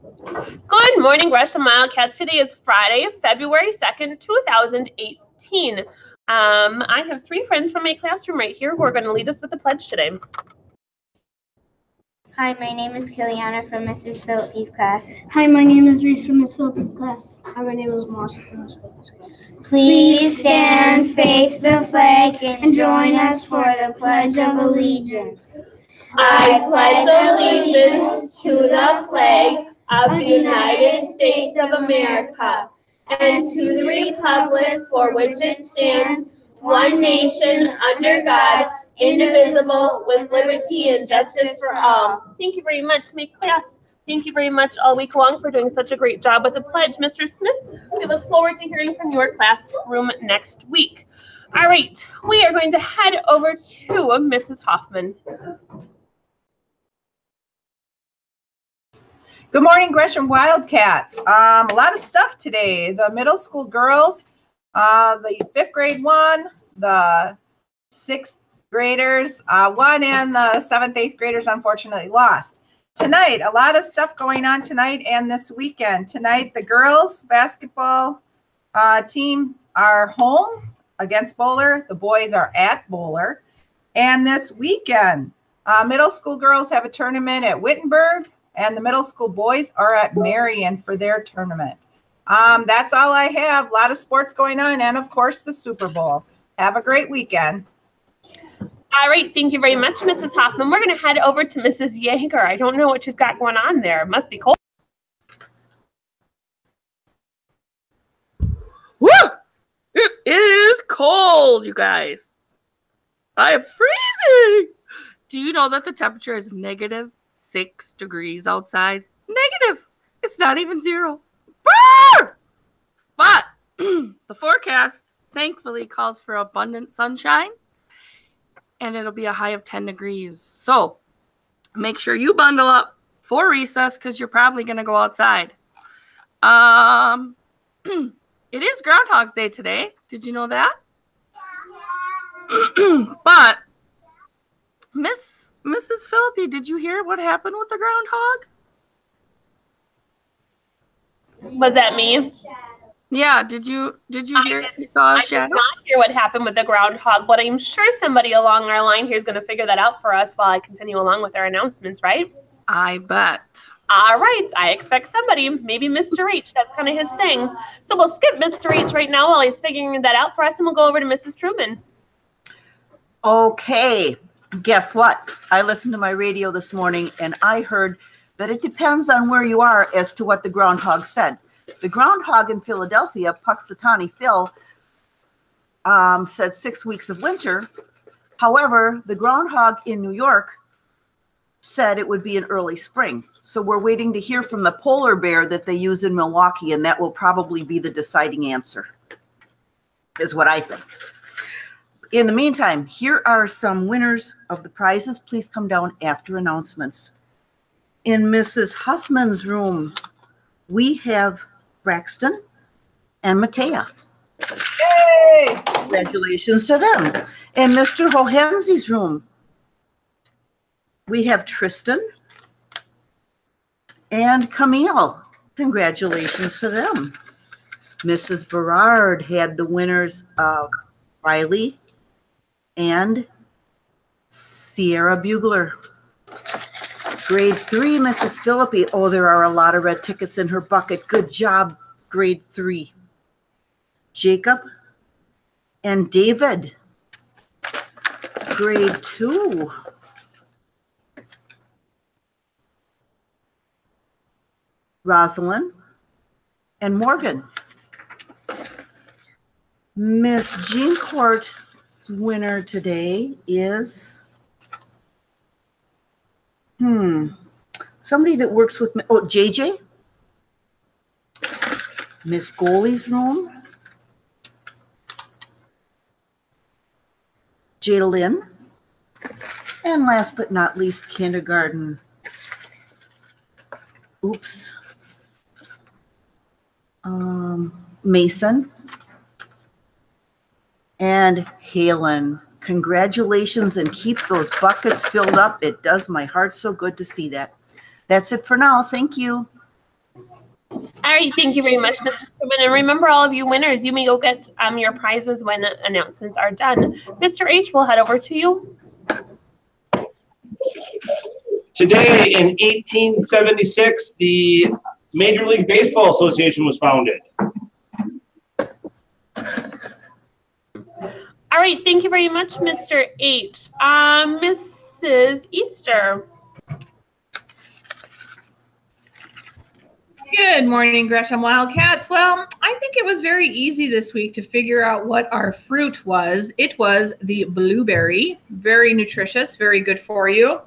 Good morning, Gresham Wildcats. Today is Friday, February 2nd, 2018. I have three friends from my classroom right here who are going to lead us with the pledge today. Hi, my name is Kiliana from Mrs. Phillippe's class. Hi, my name is Reese from Miss Phillippe's class. Hi, my name is Marcy from Miss Phillippe's class. Please stand, face the flag, and join us for the Pledge of Allegiance. I pledge allegiance to the flag of the United States of America and to the republic for which it stands, one nation, under God, indivisible, with liberty and justice for all. Thank you very much, my class. Thank you very much all week long for doing such a great job with the pledge. Mr. Smith, we look forward to hearing from your classroom next week. All right, we are going to head over to Mrs. Hoffman. Good morning, Gresham Wildcats. A lot of stuff today. The middle school girls, the 5th grade one, the 6th graders won, and the 7th, 8th graders unfortunately lost. Tonight, a lot of stuff going on tonight and this weekend. Tonight, the girls basketball team are home against Bowler. The boys are at Bowler. And this weekend, middle school girls have a tournament at Wittenberg, and the middle school boys are at Marion for their tournament. That's all I have. A lot of sports going on, and of course the Super Bowl. Have a great weekend. All right, thank you very much, Mrs. Hoffman. We're going to head over to Mrs. Yeager. I don't know what she's got going on there. It must be cold. Woo! It is cold, you guys. I am freezing. Do you know that the temperature is -6 degrees outside? Negative. It's not even 0. Brr! But the forecast thankfully calls for abundant sunshine, and it'll be a high of 10 degrees. So make sure you bundle up for recess because you're probably going to go outside. It is Groundhog's Day today. Did you know that? But Mrs. Phillippe, did you hear what happened with the groundhog? Was that me? Yeah, did you hear if you saw a shadow? I did not hear what happened with the groundhog, but I'm sure somebody along our line here is going to figure that out for us while I continue along with our announcements, right? I bet. All right, I expect somebody, maybe Mr. H. That's kind of his thing. So we'll skip Mr. H right now while he's figuring that out for us, and we'll go over to Mrs. Truman. Okay, guess what? I listened to my radio this morning, and I heard that it depends on where you are as to what the groundhog said. The groundhog in Philadelphia, Puxatawny Phil, said 6 weeks of winter. However, the groundhog in New York said it would be an early spring. So we're waiting to hear from the polar bear that they use in Milwaukee, and that will probably be the deciding answer, is what I think. In the meantime, here are some winners of the prizes. Please come down after announcements. In Mrs. Huffman's room, we have Braxton and Matea. Yay! Congratulations to them. In Mr. Hohenzi's room, we have Tristan and Camille. Congratulations to them. Mrs. Berard had the winners of Riley and Sierra Bugler. Grade 3, Mrs. Phillippe. Oh, there are a lot of red tickets in her bucket. Good job, grade 3. Jacob and David. Grade 2. Rosalind and Morgan. Miss Jean Court's winner today is somebody that works with me. Oh, JJ. Miss Goley's room. Jadalyn. And last but not least, kindergarten. Oops. Mason and Halen. Congratulations, and keep those buckets filled up. It does my heart so good to see that. That's it for now. Thank you. All right, thank you very much, Mrs. Quimmen. And remember, all of you winners, you may go get your prizes when announcements are done. Mr. H, we'll head over to you. Today in 1876, the Major League Baseball Association was founded. All right, thank you very much, Mr. H. Mrs. Easter. Good morning, Gresham Wildcats. Well, I think it was very easy this week to figure out what our fruit was. It was the blueberry, very nutritious, very good for you.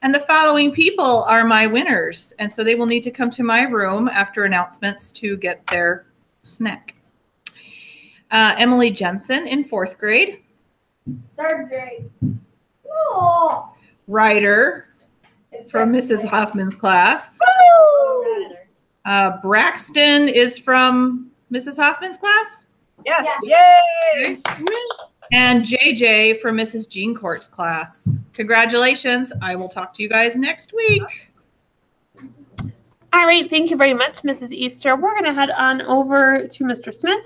And the following people are my winners. And so they will need to come to my room after announcements to get their snack. Emily Jensen in 4th grade. 3rd grade. Ryder from Mrs. Hoffman's class. Braxton is from Mrs. Hoffman's class. Yes. Yay! And JJ from Mrs. Jean Court's class. Congratulations. I will talk to you guys next week. All right, thank you very much, Mrs. Easter. We're going to head on over to Mr. Smith.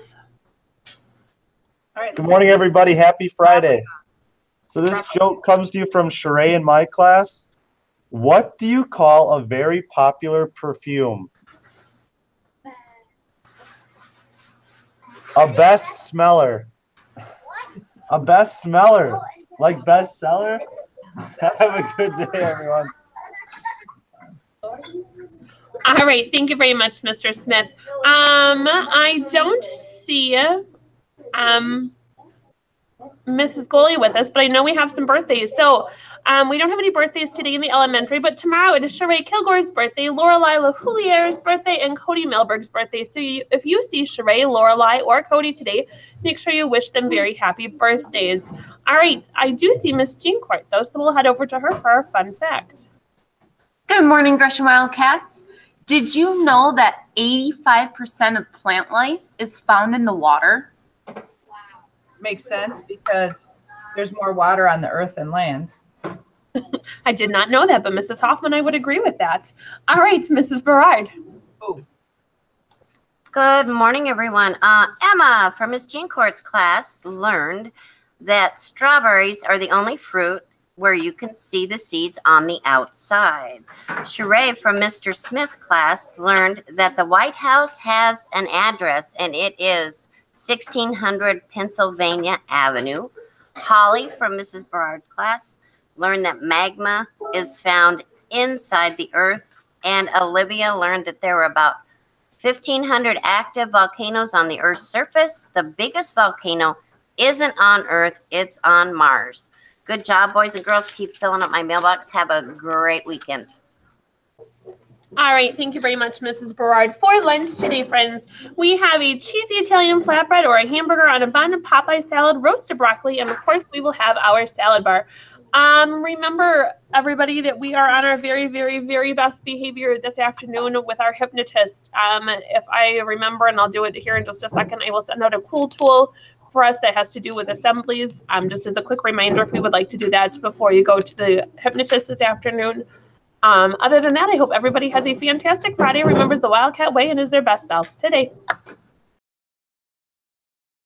All right. Good morning, everybody. Happy Friday. So this joke comes to you from Sheree in my class. What do you call a very popular perfume? A best smeller. A best smeller. Like bestseller? Have a good day, everyone. All right, thank you very much, Mr. Smith. I don't see Mrs. Goley with us, but I know we have some birthdays. So we don't have any birthdays today in the elementary, but tomorrow it is Sheree Kilgore's birthday, Lorelei LaHoulier's birthday, and Cody Milberg's birthday. So if you see Sheree, Lorelei, or Cody today, make sure you wish them very happy birthdays. All right, I do see Miss Jean Court, though, so we'll head over to her for our fun fact. Good morning, Gresham Wildcats. Did you know that 85% of plant life is found in the water? Makes sense because there's more water on the earth than land. I did not know that, but Mrs. Hoffman, I would agree with that. All right, Mrs. Berard. Oh. Good morning, everyone. Emma from Miss Jean Court's class learned that strawberries are the only fruit where you can see the seeds on the outside. Sheree from Mr. Smith's class learned that the White House has an address, and it is 1600 Pennsylvania Avenue. Holly from Mrs. Berard's class learned that magma is found inside the earth, and Olivia learned that there were about 1,500 active volcanoes on the Earth's surface. The biggest volcano isn't on Earth, it's on Mars. Good job, boys and girls. Keep filling up my mailbox. Have a great weekend. All right, thank you very much, Mrs. Berard. For lunch today, friends, we have a cheesy Italian flatbread or a hamburger on a bun, Popeye salad, roasted broccoli, and of course, we will have our salad bar. Remember, everybody, that we are on our very, very, very best behavior this afternoon with our hypnotist. If I remember, and I'll do it here in just a second, I will send out a cool tool for us that has to do with assemblies. Just as a quick reminder, if we would like to do that before you go to the hypnotist this afternoon. Other than that, I hope everybody has a fantastic Friday, remembers the Wildcat way, and is their best self today.